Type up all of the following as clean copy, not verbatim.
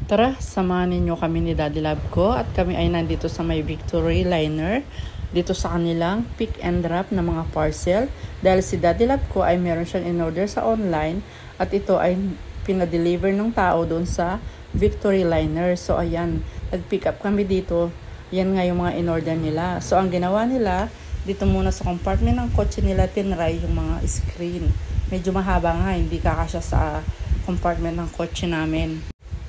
Tara, samahan ninyo kami ni Daddy Love ko at kami ay nandito sa may Victory Liner dito sa kanilang pick and drop na mga parcel dahil si Daddy Love ko ay meron siyang in-order sa online at ito ay pinadeliver ng tao doon sa Victory Liner. So ayan, nag-pick up kami dito. Yan nga yung mga in-order nila. So ang ginawa nila, dito muna sa compartment ng kotse nila tinry yung mga screen. Medyo mahaba nga, hindi kakasya sa compartment ng kotse namin.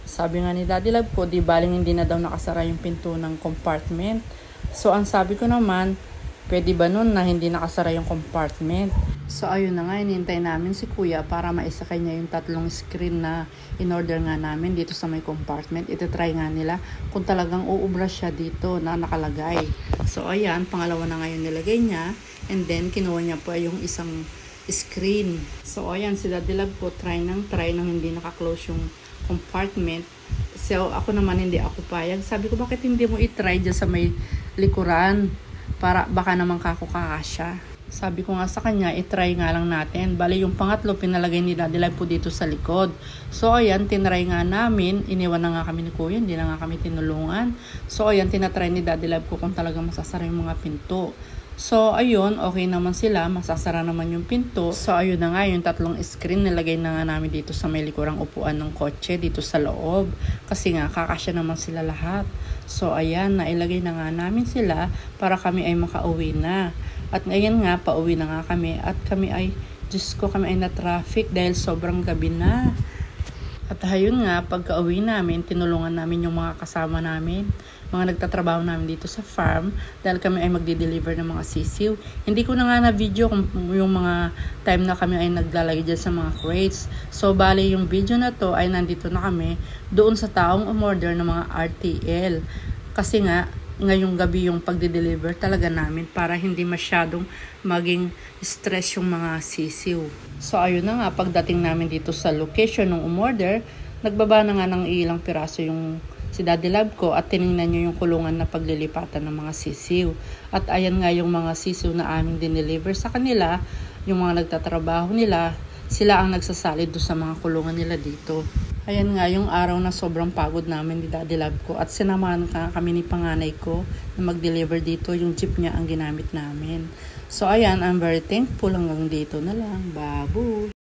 Sabi nga ni Daddy Love ko, di baling hindi na daw nakasara yung pinto ng compartment. So, ang sabi ko naman, pwede ba nun na hindi nakasara yung compartment? So, ayun na nga, inintay namin si Kuya para maisakay niya yung 3 screen na in-order nga namin dito sa may compartment. Ito-try nga nila kung talagang uubra siya dito na nakalagay. So, ayan, pangalawa na ngayon nilagay niya. And then, kinuha niya pa yung isang screen. So, ayan, si Daddy Love ko, try nang hindi naka-close yung compartment. So, ako naman hindi ako payag. Sabi ko, bakit hindi mo i-try dyan sa may likuran? Para baka naman kakasya. Sabi ko nga sa kanya, i-try nga lang natin. Bali, yung pangatlo, pinalagay ni Daddy Love po dito sa likod. So, ayan, tinry nga namin. Iniwan na nga kami ni Kuya, hindi na nga kami tinulungan. So, ayan, tinatry ni Daddy Love ko kung talagang masasara yung mga pinto. So, ayun, okay naman sila. Masasara naman yung pinto. So, ayun na nga, yung 3 screen nilagay na nga namin dito sa may likurang upuan ng kotse, dito sa loob. Kasi nga, kakasya naman sila lahat. So, ayan, nailagay na nga namin sila para kami ay makauwi na. At ngayon nga, pauwi na nga kami. At kami ay, Diyos ko, kami ay na-traffic dahil sobrang gabi na. At ayun nga, pagka-uwi namin, tinulungan namin yung mga kasama namin, mga nagtatrabaho namin dito sa farm, dahil kami ay magdi-deliver ng mga sisiw. Hindi ko na nga na-video kung yung mga time na kami ay naglalagay dyan sa mga crates. So, bali yung video na to ay nandito na kami doon sa taong umorder ng mga RTL. Kasi nga, ngayong gabi yung pagde-deliver talaga namin para hindi masyadong maging stress yung mga sisiw. So ayun na nga, pagdating namin dito sa location ng umorder, nagbaba na nga ng ilang piraso yung si Daddy Love ko at tinignan nyo yung kulungan na paglilipatan ng mga sisiw. At ayan nga yung mga sisiw na aming dineliver sa kanila, yung mga nagtatrabaho nila, sila ang nagsasalid doon sa mga kulungan nila dito. Ayan nga yung araw na sobrang pagod namin ni Daddy Love ko at sinamahan kami ni panganay ko na mag-deliver dito, yung jeep niya ang ginamit namin. So ayan, I'm very thankful, hanggang dito na lang. Babu!